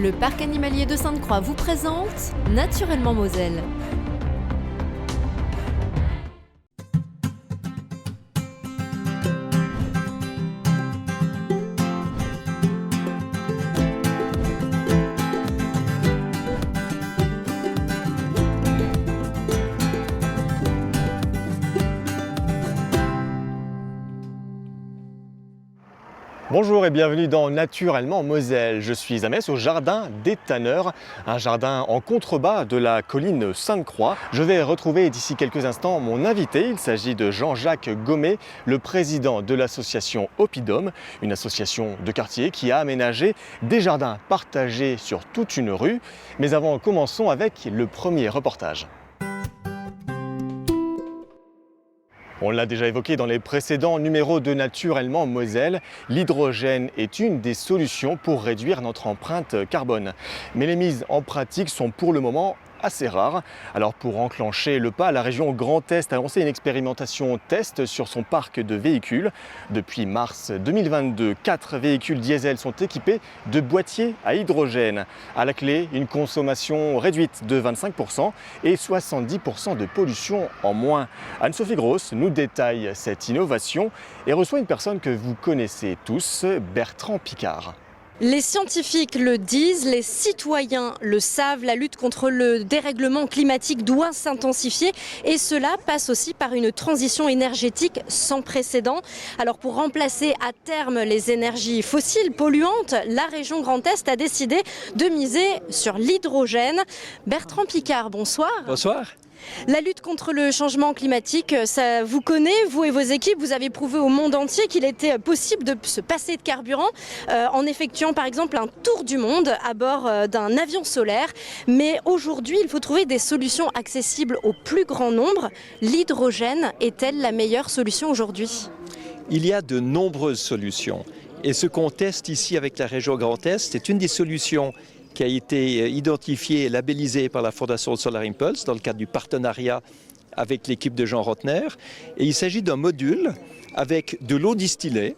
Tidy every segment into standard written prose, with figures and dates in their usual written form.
Le parc animalier de Sainte-Croix vous présente Naturellement Moselle. Bonjour et bienvenue dans Naturellement Moselle. Je suis à Metz au jardin des Tanneurs, un jardin en contrebas de la colline Sainte-Croix. Je vais retrouver d'ici quelques instants mon invité. Il s'agit de Jean-Jacques Gommet, le président de l'association Oppidum, une association de quartier qui a aménagé des jardins partagés sur toute une rue. Mais avant, commençons avec le premier reportage. On l'a déjà évoqué dans les précédents numéros de Naturellement Moselle, l'hydrogène est une des solutions pour réduire notre empreinte carbone. Mais les mises en pratique sont pour le moment assez rares. Alors pour enclencher le pas, la région Grand Est a lancé une expérimentation test sur son parc de véhicules. Depuis mars 2022, 4 véhicules diesel sont équipés de boîtiers à hydrogène. À la clé, une consommation réduite de 25% et 70% de pollution en moins. Anne-Sophie Gross nous détaille cette innovation et reçoit une personne que vous connaissez tous, Bertrand Piccard. Les scientifiques le disent, les citoyens le savent, la lutte contre le dérèglement climatique doit s'intensifier et cela passe aussi par une transition énergétique sans précédent. Alors pour remplacer à terme les énergies fossiles polluantes, la région Grand Est a décidé de miser sur l'hydrogène. Bertrand Piccard, bonsoir. Bonsoir. La lutte contre le changement climatique, ça vous connaît, vous et vos équipes, vous avez prouvé au monde entier qu'il était possible de se passer de carburant en effectuant par exemple un tour du monde à bord d'un avion solaire. Mais aujourd'hui, il faut trouver des solutions accessibles au plus grand nombre. L'hydrogène est-elle la meilleure solution aujourd'hui ? Il y a de nombreuses solutions. Et ce qu'on teste ici avec la région Grand Est, c'est une des solutions qui a été identifié et labellisé par la Fondation Solar Impulse dans le cadre du partenariat avec l'équipe de Jean Rotner. Et il s'agit d'un module avec de l'eau distillée.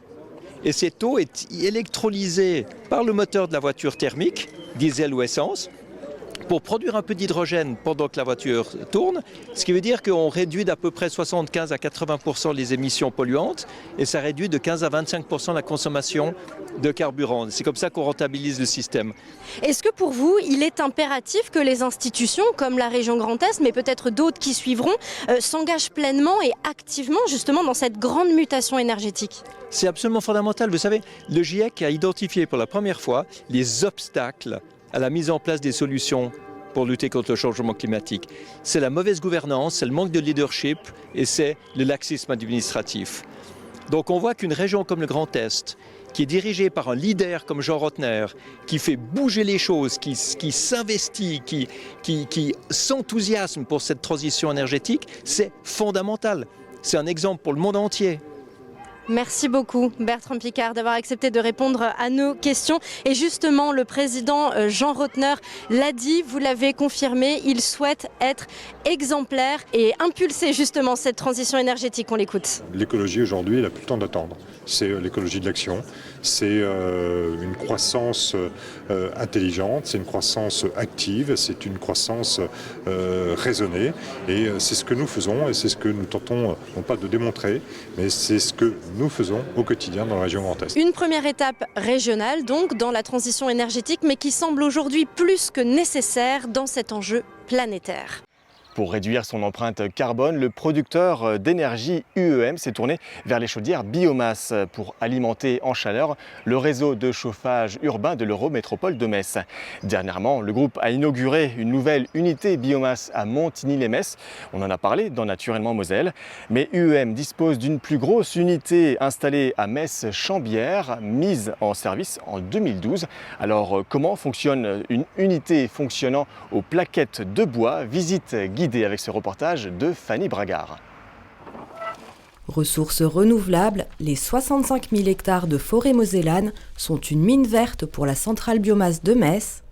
Et cette eau est électrolysée par le moteur de la voiture thermique, diesel ou essence, pour produire un peu d'hydrogène pendant que la voiture tourne, ce qui veut dire qu'on réduit d'à peu près 75 à 80% les émissions polluantes et ça réduit de 15 à 25% la consommation de carburant. C'est comme ça qu'on rentabilise le système. Est-ce que pour vous, il est impératif que les institutions comme la région Grand Est, mais peut-être d'autres qui suivront, s'engagent pleinement et activement justement dans cette grande mutation énergétique ? C'est absolument fondamental. Vous savez, le GIEC a identifié pour la première fois les obstacles à la mise en place des solutions pour lutter contre le changement climatique. C'est la mauvaise gouvernance, c'est le manque de leadership et c'est le laxisme administratif. Donc on voit qu'une région comme le Grand Est, qui est dirigée par un leader comme Jean Rotner, qui fait bouger les choses, qui s'investit, qui s'enthousiasme pour cette transition énergétique, c'est fondamental. C'est un exemple pour le monde entier. Merci beaucoup Bertrand Piccard d'avoir accepté de répondre à nos questions. Et justement, le président Jean Rotner l'a dit, vous l'avez confirmé, il souhaite être exemplaire et impulser justement cette transition énergétique. On l'écoute. L'écologie aujourd'hui, elle n'a plus le temps d'attendre. C'est l'écologie de l'action, c'est une croissance intelligente, c'est une croissance active, c'est une croissance raisonnée. Et c'est ce que nous faisons et c'est ce que nous tentons, non pas de démontrer, mais c'est ce que nous faisons au quotidien dans la région Grand Est. Une première étape régionale donc dans la transition énergétique, mais qui semble aujourd'hui plus que nécessaire dans cet enjeu planétaire. Pour réduire son empreinte carbone, le producteur d'énergie UEM s'est tourné vers les chaudières biomasse pour alimenter en chaleur le réseau de chauffage urbain de l'Eurométropole de Metz. Dernièrement, le groupe a inauguré une nouvelle unité biomasse à Montigny-lès-Metz. On en a parlé dans Naturellement Moselle. Mais UEM dispose d'une plus grosse unité installée à Metz-Chambières, mise en service en 2012. Alors comment fonctionne une unité fonctionnant aux plaquettes de bois ? Visite guidée avec ce reportage de Fanny Bragard. Ressources renouvelables, les 65 000 hectares de forêt mosellane sont une mine verte pour la centrale biomasse de Metz.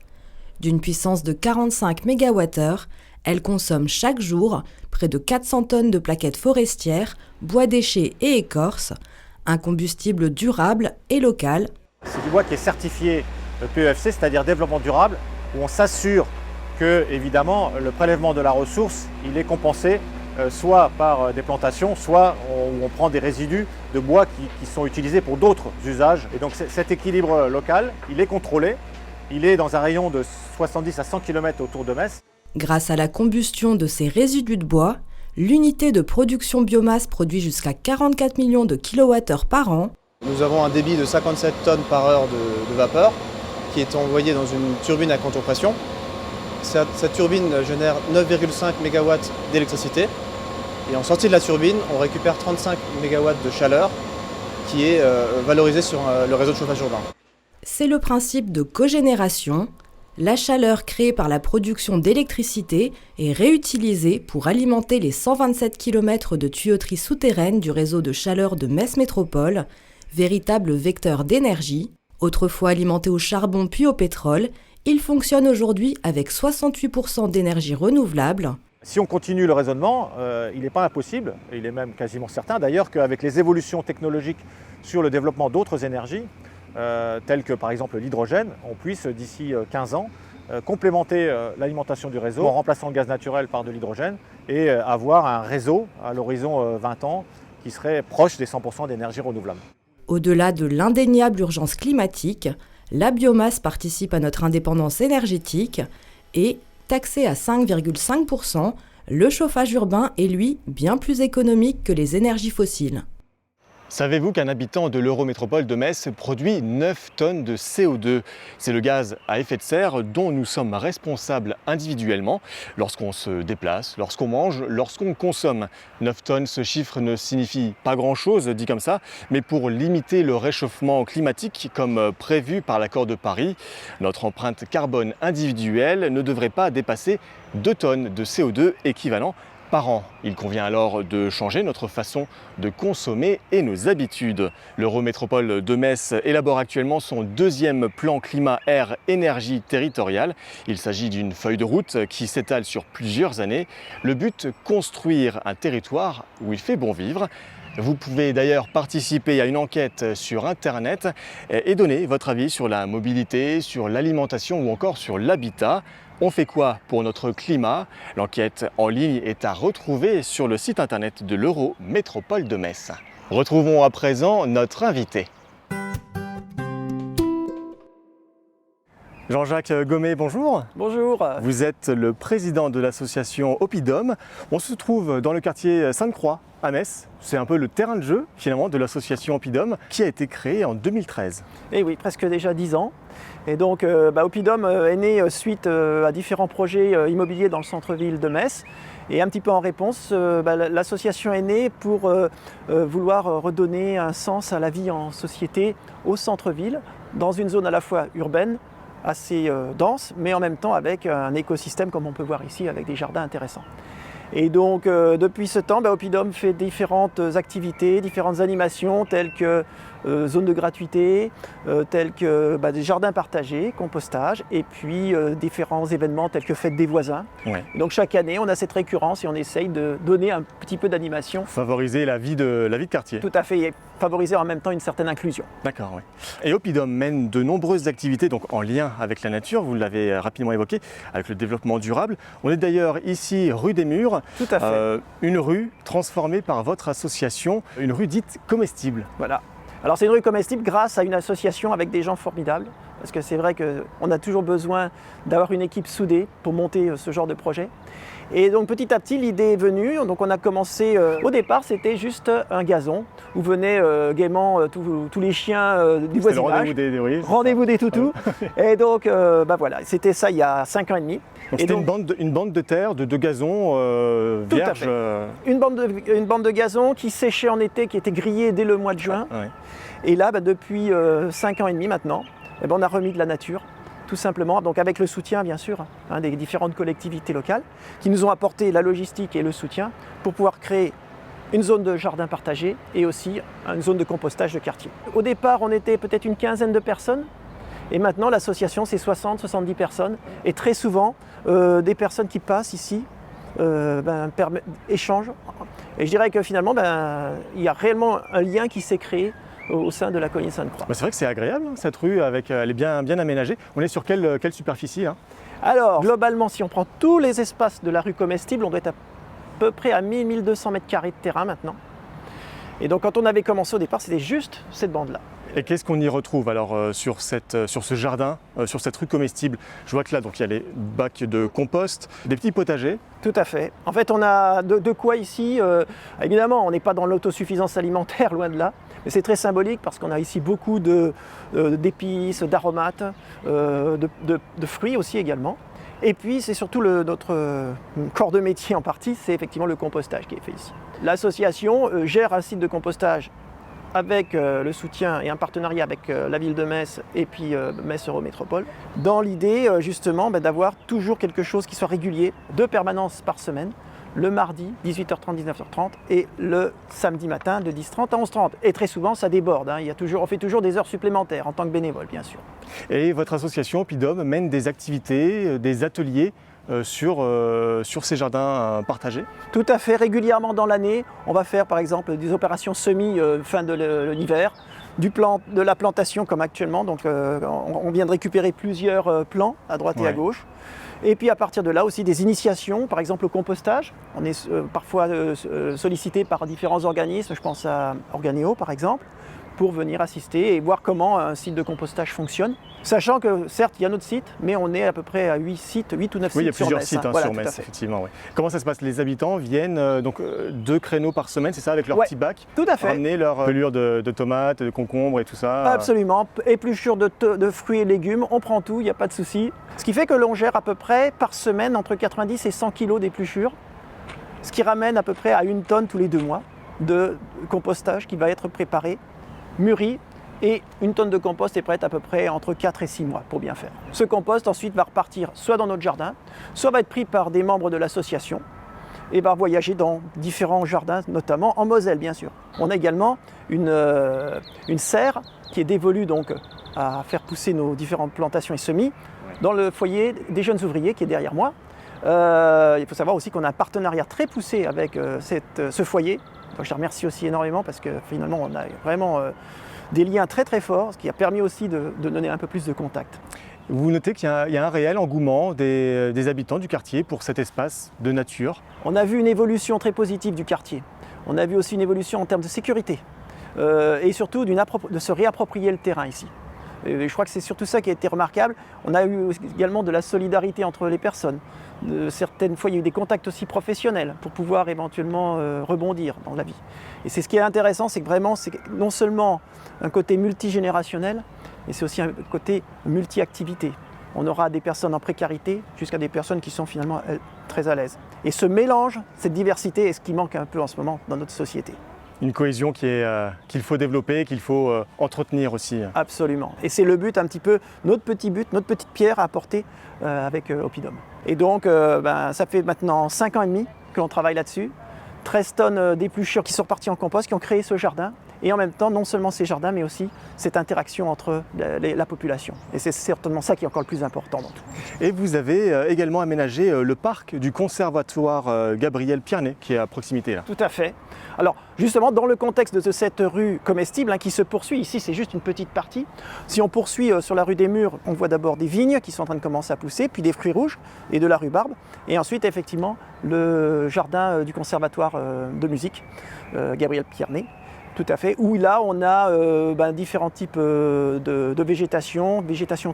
D'une puissance de 45 MWh, elle consomme chaque jour près de 400 tonnes de plaquettes forestières, bois déchets et écorces, un combustible durable et local. C'est du bois qui est certifié PEFC, c'est-à-dire développement durable, où on s'assure que, évidemment, le prélèvement de la ressource, il est compensé soit par des plantations, soit où on prend des résidus de bois qui sont utilisés pour d'autres usages. Et donc cet équilibre local, il est contrôlé, il est dans un rayon de 70 à 100 km autour de Metz. Grâce à la combustion de ces résidus de bois, l'unité de production biomasse produit jusqu'à 44 millions de kWh par an. Nous avons un débit de 57 tonnes par heure de vapeur qui est envoyé dans une turbine à contourpression. Cette turbine génère 9,5 MW d'électricité et en sortie de la turbine, on récupère 35 MW de chaleur qui est valorisée sur le réseau de chauffage urbain. C'est le principe de cogénération. La chaleur créée par la production d'électricité est réutilisée pour alimenter les 127 km de tuyauterie souterraine du réseau de chaleur de Metz Métropole, véritable vecteur d'énergie. Autrefois alimenté au charbon puis au pétrole, il fonctionne aujourd'hui avec 68% d'énergie renouvelable. Si on continue le raisonnement, il n'est pas impossible, et il est même quasiment certain d'ailleurs, qu'avec les évolutions technologiques sur le développement d'autres énergies, telles que par exemple l'hydrogène, on puisse d'ici 15 ans complémenter l'alimentation du réseau en remplaçant le gaz naturel par de l'hydrogène et avoir un réseau à l'horizon 20 ans qui serait proche des 100% d'énergie renouvelable. Au-delà de l'indéniable urgence climatique, la biomasse participe à notre indépendance énergétique et, taxé à 5,5%, le chauffage urbain est lui bien plus économique que les énergies fossiles. Savez-vous qu'un habitant de l'Eurométropole de Metz produit 9 tonnes de CO2 ? C'est le gaz à effet de serre dont nous sommes responsables individuellement lorsqu'on se déplace, lorsqu'on mange, lorsqu'on consomme. 9 tonnes, ce chiffre ne signifie pas grand-chose dit comme ça, mais pour limiter le réchauffement climatique comme prévu par l'accord de Paris, notre empreinte carbone individuelle ne devrait pas dépasser 2 tonnes de CO2 équivalent par an. Il convient alors de changer notre façon de consommer et nos habitudes. L'Eurométropole de Metz élabore actuellement son deuxième plan climat-air-énergie territorial. Il s'agit d'une feuille de route qui s'étale sur plusieurs années. Le but, construire un territoire où il fait bon vivre. Vous pouvez d'ailleurs participer à une enquête sur Internet et donner votre avis sur la mobilité, sur l'alimentation ou encore sur l'habitat. On fait quoi pour notre climat? L'enquête en ligne est à retrouver sur le site internet de l'Eurométropole de Metz. Retrouvons à présent notre invité. Jean-Jacques Gommet, bonjour. Bonjour. Vous êtes le président de l'association Oppidum. On se trouve dans le quartier Sainte-Croix à Metz. C'est un peu le terrain de jeu finalement de l'association Oppidum qui a été créée en 2013. Et oui, presque déjà 10 ans. Et donc Oppidum est né suite à différents projets immobiliers dans le centre-ville de Metz. Et un petit peu en réponse, l'association est née pour vouloir redonner un sens à la vie en société au centre-ville, dans une zone à la fois urbaine, assez dense, mais en même temps avec un écosystème comme on peut voir ici, avec des jardins intéressants. Et donc depuis ce temps, Oppidum fait différentes activités, différentes animations telles que zones de gratuité, telles que des jardins partagés, compostage, et puis différents événements tels que fête des voisins. Ouais. Donc chaque année, on a cette récurrence et on essaye de donner un petit peu d'animation. Favoriser la vie de quartier. Tout à fait, et favoriser en même temps une certaine inclusion. D'accord, oui. Et Oppidum mène de nombreuses activités donc en lien avec la nature, vous l'avez rapidement évoqué, avec le développement durable. On est d'ailleurs ici rue des Murs, tout à fait. Une rue transformée par votre association, une rue dite comestible. Voilà. Alors c'est une rue comestible grâce à une association avec des gens formidables, parce que c'est vrai qu'on a toujours besoin d'avoir une équipe soudée pour monter ce genre de projet. Et donc petit à petit l'idée est venue, donc on a commencé, au départ c'était juste un gazon où venaient gaiement tous les chiens du voisinage. Rendez-vous des toutous. Et donc voilà, c'était ça il y a 5 ans et demi. Donc c'était une bande de terre, de gazon vierge. Une bande de gazon qui séchait en été, qui était grillée dès le mois de juin. Ouais. Et là, depuis 5 ans et demi maintenant, on a remis de la nature, tout simplement, donc avec le soutien bien sûr des différentes collectivités locales qui nous ont apporté la logistique et le soutien pour pouvoir créer une zone de jardin partagé et aussi une zone de compostage de quartier. Au départ, on était peut-être une quinzaine de personnes et maintenant l'association c'est 60-70 personnes et très souvent des personnes qui passent ici échangent et je dirais que finalement il y a réellement un lien qui s'est créé au sein de la colline Sainte-Croix. C'est vrai que c'est agréable, hein, cette rue, elle est bien aménagée. On est sur quelle superficie hein? Alors, globalement, si on prend tous les espaces de la rue comestible, on doit être à peu près à 1000-1200 mètres carrés de terrain maintenant. Et donc, quand on avait commencé au départ, c'était juste cette bande-là. Et qu'est-ce qu'on y retrouve alors sur ce jardin, sur cette rue comestible? Je vois que là, donc, il y a les bacs de compost, des petits potagers. Tout à fait. En fait, on a de quoi ici. Évidemment, on n'est pas dans l'autosuffisance alimentaire, loin de là. Mais c'est très symbolique parce qu'on a ici beaucoup d'épices, d'aromates, de fruits aussi également. Et puis, c'est surtout notre corps de métier en partie, c'est effectivement le compostage qui est fait ici. L'association gère un site de compostage avec le soutien et un partenariat avec la ville de Metz et puis Metz Eurométropole, dans l'idée justement d'avoir toujours quelque chose qui soit régulier, 2 permanences par semaine, le mardi 18h30, 19h30 et le samedi matin de 10h30 à 11h30. Et très souvent ça déborde, hein. On fait toujours des heures supplémentaires en tant que bénévole bien sûr. Et votre association Oppidum mène des activités, des ateliers sur ces jardins partagés? Tout à fait, régulièrement dans l'année, on va faire par exemple des opérations semis fin de l'hiver, de la plantation comme actuellement, donc on vient de récupérer plusieurs plants à droite et à gauche. Et puis à partir de là aussi des initiations, par exemple au compostage. On est parfois sollicité par différents organismes, je pense à Organéo par exemple, pour venir assister et voir comment un site de compostage fonctionne. Sachant que certes il y a notre site, mais on est à peu près à 8 ou 9 sites sur Metz. Oui, il y a plusieurs sites sur Metz, effectivement. Oui. Comment ça se passe? Les habitants viennent donc 2 créneaux par semaine, c'est ça, avec leur petit bac? Tout à fait. Ramener leur pelure de tomates, de concombres et tout ça? Absolument. Épluchure de fruits et légumes, on prend tout, il n'y a pas de souci. Ce qui fait que l'on gère à peu près par semaine entre 90 et 100 kg d'épluchures, ce qui ramène à peu près à 1 tonne tous les 2 mois de compostage qui va être préparé, mûri, et 1 tonne de compost est prête à peu près entre 4 et 6 mois pour bien faire. Ce compost ensuite va repartir soit dans notre jardin, soit va être pris par des membres de l'association et va voyager dans différents jardins, notamment en Moselle bien sûr. On a également une serre qui est dévolue donc à faire pousser nos différentes plantations et semis dans le foyer des jeunes ouvriers qui est derrière moi. Il faut savoir aussi qu'on a un partenariat très poussé avec ce foyer. Donc je les remercie aussi énormément parce que finalement on a vraiment des liens très très forts, ce qui a permis aussi de donner un peu plus de contact. Vous notez qu'il y a un réel engouement des habitants du quartier pour cet espace de nature? On a vu une évolution très positive du quartier. On a vu aussi une évolution en termes de sécurité et surtout de se réapproprier le terrain ici. Et je crois que c'est surtout ça qui a été remarquable. On a eu également de la solidarité entre les personnes. Certaines fois, il y a eu des contacts aussi professionnels pour pouvoir éventuellement rebondir dans la vie. Et c'est ce qui est intéressant, c'est que vraiment, c'est non seulement un côté multigénérationnel, mais c'est aussi un côté multi-activité. On aura des personnes en précarité jusqu'à des personnes qui sont finalement très à l'aise. Et ce mélange, cette diversité est ce qui manque un peu en ce moment dans notre société. Une cohésion qu'il faut développer, qu'il faut entretenir aussi. Absolument. Et c'est le but, un petit peu, notre petite pierre à apporter avec Oppidum. Et donc, ça fait maintenant 5 ans et demi que l'on travaille là-dessus. 13 tonnes d'épluchures qui sont reparties en compost, qui ont créé ce jardin. Et en même temps, non seulement ces jardins, mais aussi cette interaction entre la population. Et c'est certainement ça qui est encore le plus important dans tout. Et vous avez également aménagé le parc du conservatoire Gabriel Piernet, qui est à proximité là. Tout à fait. Alors justement, dans le contexte de cette rue comestible qui se poursuit, ici c'est juste une petite partie. Si on poursuit sur la rue des Murs, on voit d'abord des vignes qui sont en train de commencer à pousser, puis des fruits rouges et de la rue Barbe. Et ensuite, effectivement, le jardin du conservatoire de musique Gabriel Piernet. Tout à fait, où là on a différents types de végétation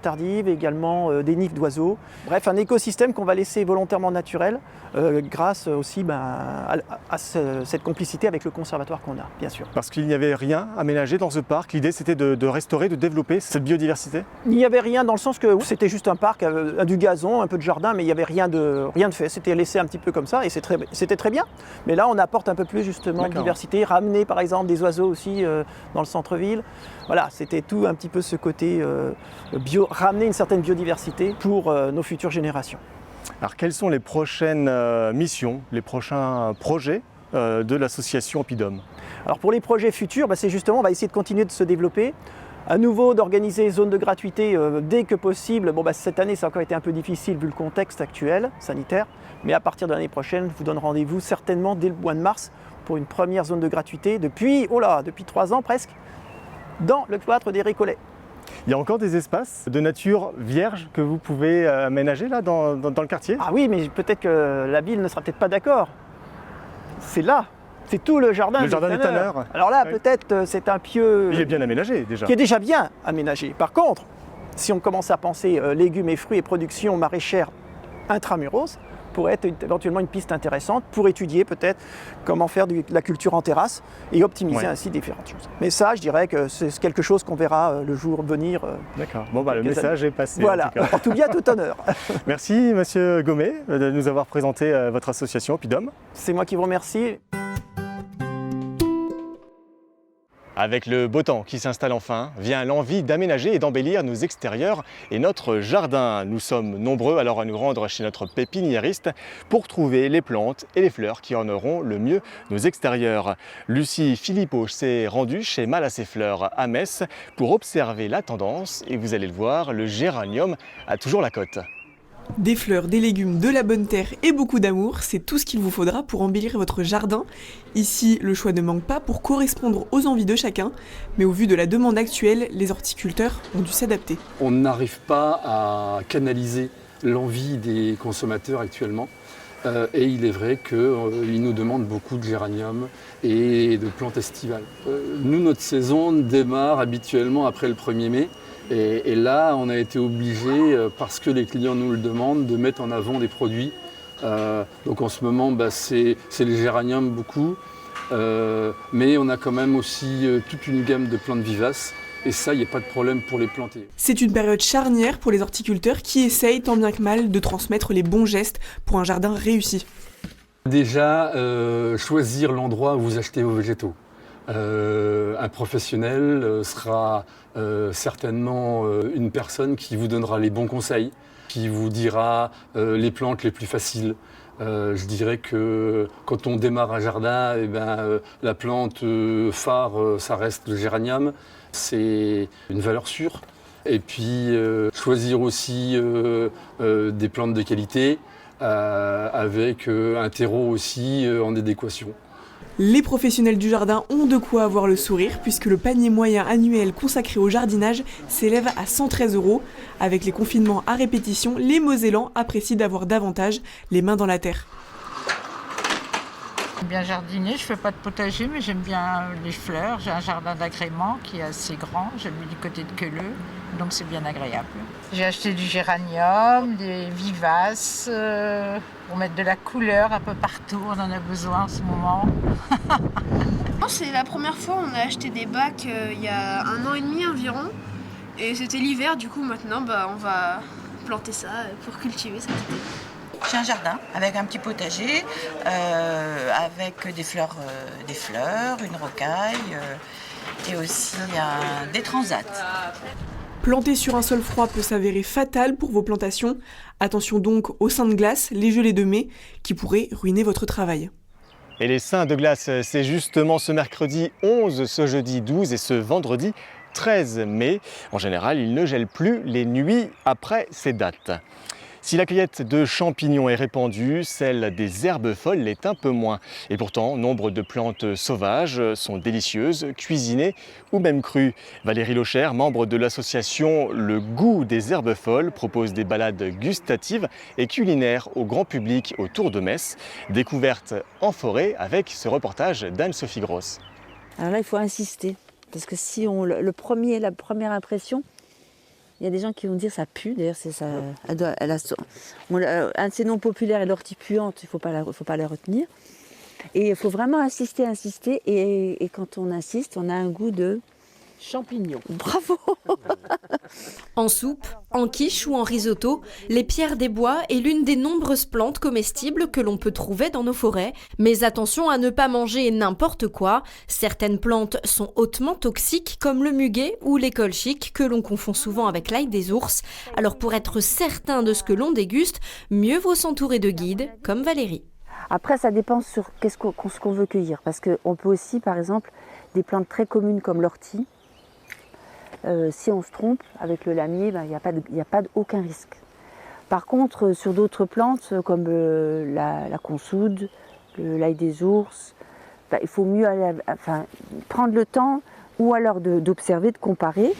tardive, également des nids d'oiseaux. Bref, un écosystème qu'on va laisser volontairement naturel grâce aussi à cette complicité avec le conservatoire qu'on a, bien sûr. Parce qu'il n'y avait rien aménagé dans ce parc, l'idée c'était de restaurer, de développer cette biodiversité? Il n'y avait rien dans le sens que c'était juste un parc, du gazon, un peu de jardin, mais il n'y avait rien de fait. C'était laissé un petit peu comme ça et c'était très bien. Mais là on apporte un peu plus justement de diversité, ramener par exemple des oiseaux aussi dans le centre-ville. Voilà, c'était tout un petit peu ce côté ramener une certaine biodiversité pour nos futures générations. Alors quelles sont les prochaines missions, les prochains projets de l'association Oppidum? Alors pour les projets futurs, c'est justement, on va essayer de continuer de se développer. À nouveau, d'organiser zone de gratuité dès que possible. Cette année, ça a encore été un peu difficile vu le contexte actuel sanitaire. Mais à partir de l'année prochaine, je vous donne rendez-vous certainement dès le mois de mars pour une première zone de gratuité depuis 3 ans presque. dans le cloître des Récollets. Il y a encore des espaces de nature vierge que vous pouvez aménager là dans le quartier? Ah oui, mais peut-être que la ville ne sera peut-être pas d'accord. C'est là, c'est tout le jardin du tanneur. Alors là, oui. Peut-être c'est un pieu Il est bien aménagé déjà. qui est déjà bien aménagé. Par contre, si on commence à penser légumes et fruits et production maraîchère intramuros, pourrait être éventuellement une piste intéressante pour étudier peut-être comment faire de la culture en terrasse et optimiser ainsi différentes choses. Mais ça, je dirais que c'est quelque chose qu'on verra le jour venir. D'accord, bon le message est passé. Voilà, en tout bien, tout honneur. Merci Monsieur Gommet de nous avoir présenté votre association Oppidum. C'est moi qui vous remercie. Avec le beau temps qui s'installe enfin, vient l'envie d'aménager et d'embellir nos extérieurs et notre jardin. Nous sommes nombreux alors à nous rendre chez notre pépiniériste pour trouver les plantes et les fleurs qui orneront le mieux nos extérieurs. Lucie Philippot s'est rendue chez Mal à ses fleurs à Metz pour observer la tendance et vous allez le voir, le géranium a toujours la cote. Des fleurs, des légumes, de la bonne terre et beaucoup d'amour, c'est tout ce qu'il vous faudra pour embellir votre jardin. Ici, le choix ne manque pas pour correspondre aux envies de chacun, mais au vu de la demande actuelle, les horticulteurs ont dû s'adapter. On n'arrive pas à canaliser l'envie des consommateurs actuellement. Et il est vrai qu'ils nous demandent beaucoup de géranium et de plantes estivales. Nous, notre saison démarre habituellement après le 1er mai. Et là, on a été obligé, parce que les clients nous le demandent, de mettre en avant des produits. Donc en ce moment, c'est les géraniums beaucoup. Mais on a quand même aussi toute une gamme de plantes vivaces. Et ça, il n'y a pas de problème pour les planter. C'est une période charnière pour les horticulteurs qui essayent tant bien que mal de transmettre les bons gestes pour un jardin réussi. Déjà, choisir l'endroit où vous achetez vos végétaux. Un professionnel sera certainement une personne qui vous donnera les bons conseils, qui vous dira les plantes les plus faciles. Je dirais que quand on démarre un jardin, la plante phare, ça reste le géranium. C'est une valeur sûre. Et puis choisir aussi des plantes de qualité avec un terreau aussi en adéquation. Les professionnels du jardin ont de quoi avoir le sourire puisque le panier moyen annuel consacré au jardinage s'élève à 113 €. Avec les confinements à répétition, les Mosellans apprécient d'avoir davantage les mains dans la terre. J'aime bien jardiner, je ne fais pas de potager mais j'aime bien les fleurs. J'ai un jardin d'agrément qui est assez grand, j'habite du côté de Queuleux, donc c'est bien agréable. J'ai acheté du géranium, des vivaces, pour mettre de la couleur un peu partout, on en a besoin en ce moment. C'est la première fois on a acheté des bacs il y a 1 an et demi environ. Et c'était l'hiver, du coup maintenant on va planter ça pour cultiver cet été. J'ai un jardin avec un petit potager, avec des fleurs, une rocaille et aussi des transats. Planter sur un sol froid peut s'avérer fatal pour vos plantations. Attention donc aux seins de glace, les gelées de mai, qui pourraient ruiner votre travail. Et les seins de glace, c'est justement ce mercredi 11, ce jeudi 12 et ce vendredi 13 mai. En général, il ne gèle plus les nuits après ces dates. Si la cueillette de champignons est répandue, celle des herbes folles l'est un peu moins. Et pourtant, nombre de plantes sauvages sont délicieuses, cuisinées ou même crues. Valérie Locher, membre de l'association Le Goût des herbes folles, propose des balades gustatives et culinaires au grand public autour de Metz. Découverte en forêt avec ce reportage d'Anne-Sophie Gross. Alors là, il faut insister, parce que si la première impression, il y a des gens qui vont dire ça pue. D'ailleurs, c'est ça. Un de ces noms populaires est l'ortie puante. Il ne faut pas la retenir. Et il faut vraiment insister. Et quand on insiste, on a un goût de champignons. Bravo. En soupe, en quiche ou en risotto, les pierres des bois est l'une des nombreuses plantes comestibles que l'on peut trouver dans nos forêts. Mais attention à ne pas manger n'importe quoi. Certaines plantes sont hautement toxiques comme le muguet ou les colchiques que l'on confond souvent avec l'ail des ours. Alors pour être certain de ce que l'on déguste, mieux vaut s'entourer de guides comme Valérie. Après, ça dépend sur ce qu'on veut cueillir. Parce qu'on peut aussi, par exemple, des plantes très communes comme l'ortie. Si on se trompe avec le lamier, il n'y a pas aucun risque. Par contre, sur d'autres plantes comme la consoude, l'ail des ours, il faut mieux prendre le temps ou alors d'observer, de comparer.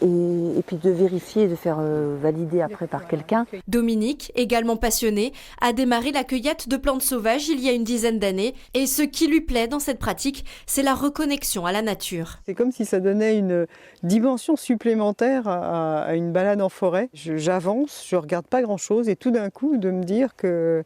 Et puis de vérifier, de faire valider après par quelqu'un. Dominique, également passionné, a démarré la cueillette de plantes sauvages il y a une dizaine d'années. Et ce qui lui plaît dans cette pratique, c'est la reconnexion à la nature. C'est comme si ça donnait une dimension supplémentaire à une balade en forêt. J'avance, je ne regarde pas grand-chose et tout d'un coup de me dire que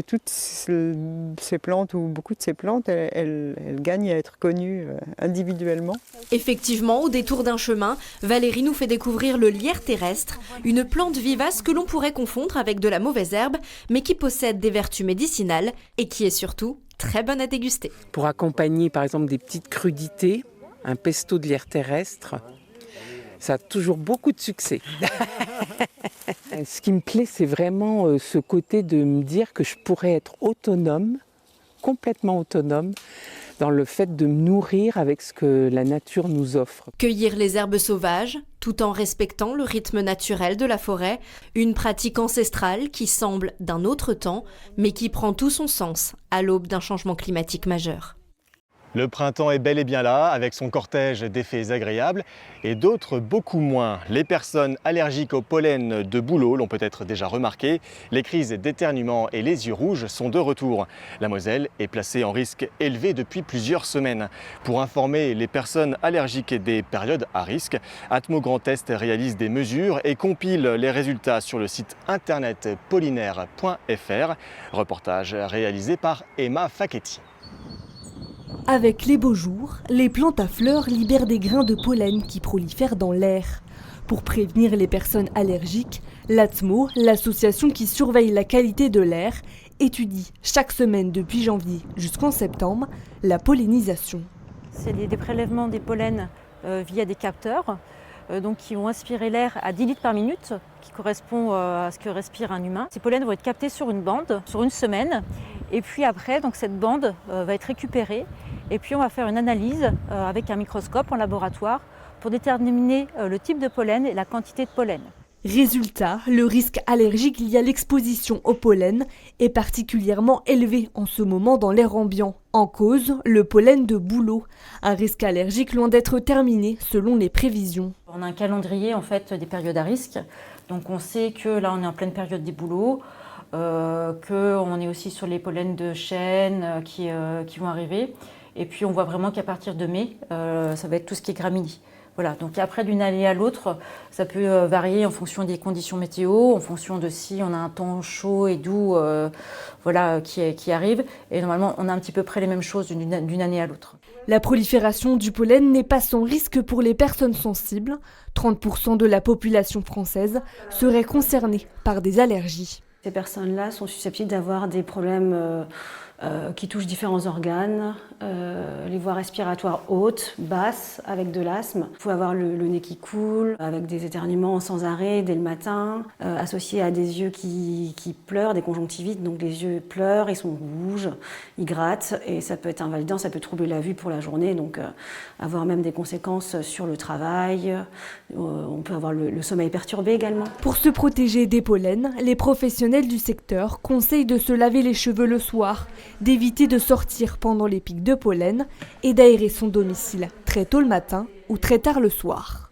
toutes ces plantes, ou beaucoup de ces plantes, elles gagnent à être connues individuellement. Effectivement, au détour d'un chemin, Valérie nous fait découvrir le lierre terrestre, une plante vivace que l'on pourrait confondre avec de la mauvaise herbe, mais qui possède des vertus médicinales et qui est surtout très bonne à déguster. Pour accompagner par exemple des petites crudités, un pesto de lierre terrestre, ça a toujours beaucoup de succès. Ce qui me plaît, c'est vraiment ce côté de me dire que je pourrais être autonome, complètement autonome, dans le fait de me nourrir avec ce que la nature nous offre. Cueillir les herbes sauvages, tout en respectant le rythme naturel de la forêt, une pratique ancestrale qui semble d'un autre temps, mais qui prend tout son sens à l'aube d'un changement climatique majeur. Le printemps est bel et bien là, avec son cortège d'effets agréables et d'autres beaucoup moins. Les personnes allergiques au pollen de bouleau l'ont peut-être déjà remarqué. Les crises d'éternuement et les yeux rouges sont de retour. La Moselle est placée en risque élevé depuis plusieurs semaines. Pour informer les personnes allergiques des périodes à risque, Atmo Grand Est réalise des mesures et compile les résultats sur le site internet pollinaire.fr. Reportage réalisé par Emma Facchetti. Avec les beaux jours, les plantes à fleurs libèrent des grains de pollen qui prolifèrent dans l'air. Pour prévenir les personnes allergiques, l'Atmo, l'association qui surveille la qualité de l'air, étudie chaque semaine depuis janvier jusqu'en septembre la pollinisation. C'est des prélèvements des pollens via des capteurs qui vont aspirer l'air à 10 litres par minute, qui correspond à ce que respire un humain. Ces pollens vont être captés sur une bande, sur une semaine, et puis après, cette bande va être récupérée, et puis on va faire une analyse avec un microscope en laboratoire pour déterminer le type de pollen et la quantité de pollen. Résultat, le risque allergique lié à l'exposition au pollen est particulièrement élevé en ce moment dans l'air ambiant. En cause, le pollen de bouleau, un risque allergique loin d'être terminé selon les prévisions. On a un calendrier des périodes à risque, donc on sait que là on est en pleine période des bouleaux, qu'on est aussi sur les pollens de chêne qui vont arriver, et puis on voit vraiment qu'à partir de mai, ça va être tout ce qui est graminées. Voilà, donc après d'une année à l'autre, ça peut varier en fonction des conditions météo, en fonction de si on a un temps chaud et doux qui arrive. Et normalement, on a un petit peu près les mêmes choses d'une année à l'autre. La prolifération du pollen n'est pas sans risque pour les personnes sensibles. 30% de la population française serait concernée par des allergies. Ces personnes-là sont susceptibles d'avoir des problèmes qui touchent différents organes, les voies respiratoires hautes, basses, avec de l'asthme. Il faut avoir le nez qui coule, avec des éternuements sans arrêt dès le matin, associés à des yeux qui pleurent, des conjonctivites, donc les yeux pleurent, ils sont rouges, ils grattent, et ça peut être invalidant, ça peut troubler la vue pour la journée, donc avoir même des conséquences sur le travail. On peut avoir le sommeil perturbé également. Pour se protéger des pollens, les professionnels du secteur conseillent de se laver les cheveux le soir, d'éviter de sortir pendant les pics de pollen et d'aérer son domicile très tôt le matin ou très tard le soir.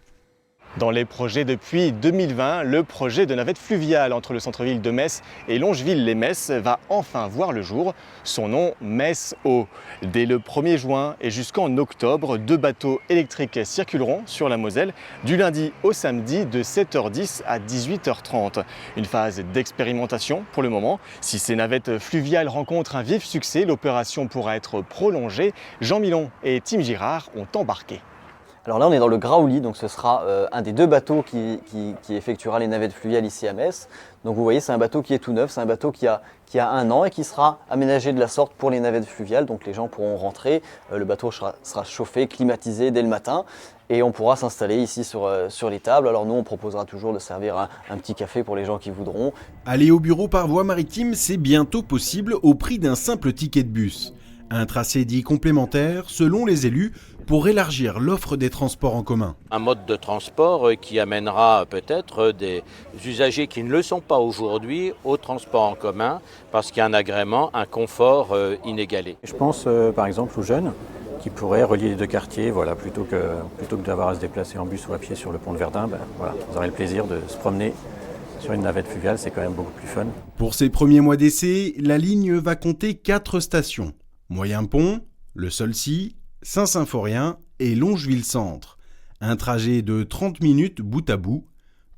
Dans les projets depuis 2020, le projet de navette fluviale entre le centre-ville de Metz et Longeville-les-Metz va enfin voir le jour. Son nom, Metz Eau. Dès le 1er juin et jusqu'en octobre, 2 bateaux électriques circuleront sur la Moselle du lundi au samedi de 7h10 à 18h30. Une phase d'expérimentation pour le moment. Si ces navettes fluviales rencontrent un vif succès, l'opération pourra être prolongée. Jean Milon et Tim Girard ont embarqué. Alors là, on est dans le Graouli, donc ce sera un des 2 bateaux qui effectuera les navettes fluviales ici à Metz. Donc vous voyez, c'est un bateau qui est tout neuf, c'est un bateau qui a 1 an et qui sera aménagé de la sorte pour les navettes fluviales. Donc les gens pourront rentrer, le bateau sera chauffé, climatisé dès le matin et on pourra s'installer ici sur les tables. Alors nous, on proposera toujours de servir un petit café pour les gens qui voudront. Aller au bureau par voie maritime, c'est bientôt possible au prix d'un simple ticket de bus. Un tracé dit complémentaire, selon les élus, pour élargir l'offre des transports en commun. Un mode de transport qui amènera peut-être des usagers qui ne le sont pas aujourd'hui au transport en commun parce qu'il y a un agrément, un confort inégalé. Je pense par exemple aux jeunes qui pourrait relier les deux quartiers, voilà, plutôt que d'avoir à se déplacer en bus ou à pied sur le pont de Verdun, voilà, vous aurez le plaisir de se promener sur une navette fluviale, c'est quand même beaucoup plus fun. Pour ses premiers mois d'essai, la ligne va compter 4 stations. Moyen-Pont, Le Solcy, Saint-Symphorien et Longeville-Centre. Un trajet de 30 minutes bout à bout.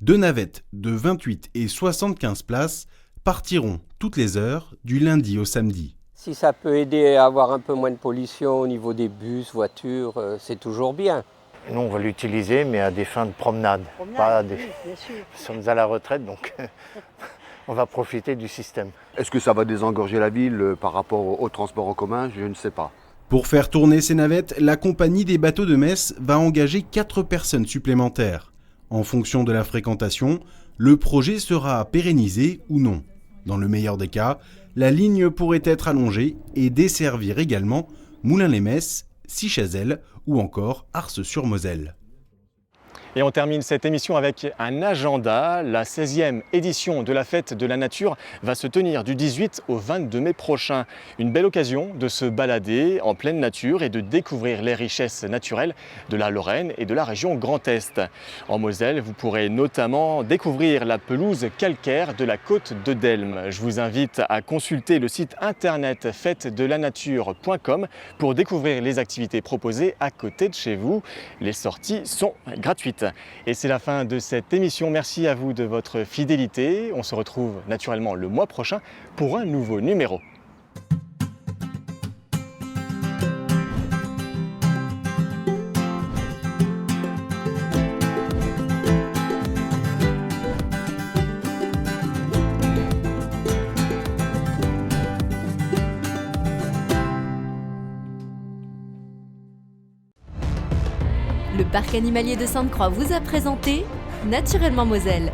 2 navettes de 28 et 75 places partiront toutes les heures du lundi au samedi. Si ça peut aider à avoir un peu moins de pollution au niveau des bus, voitures, c'est toujours bien. Nous, on va l'utiliser, mais à des fins de promenade. Bien sûr. Nous sommes à la retraite, donc on va profiter du système. Est-ce que ça va désengorger la ville par rapport au transport en commun? Je ne sais pas. Pour faire tourner ces navettes, la compagnie des bateaux de Metz va engager 4 personnes supplémentaires. En fonction de la fréquentation, le projet sera pérennisé ou non. Dans le meilleur des cas, la ligne pourrait être allongée et desservir également Moulins-les-Metz, Sichazel ou encore Ars-sur-Moselle. Et on termine cette émission avec un agenda. La 16e édition de la Fête de la Nature va se tenir du 18 au 22 mai prochain. Une belle occasion de se balader en pleine nature et de découvrir les richesses naturelles de la Lorraine et de la région Grand Est. En Moselle, vous pourrez notamment découvrir la pelouse calcaire de la côte de Delme. Je vous invite à consulter le site internet fêtedelanature.com pour découvrir les activités proposées à côté de chez vous. Les sorties sont gratuites. Et c'est la fin de cette émission. Merci à vous de votre fidélité. On se retrouve naturellement le mois prochain pour un nouveau numéro. Le parc animalier de Sainte-Croix vous a présenté Naturellement Moselle.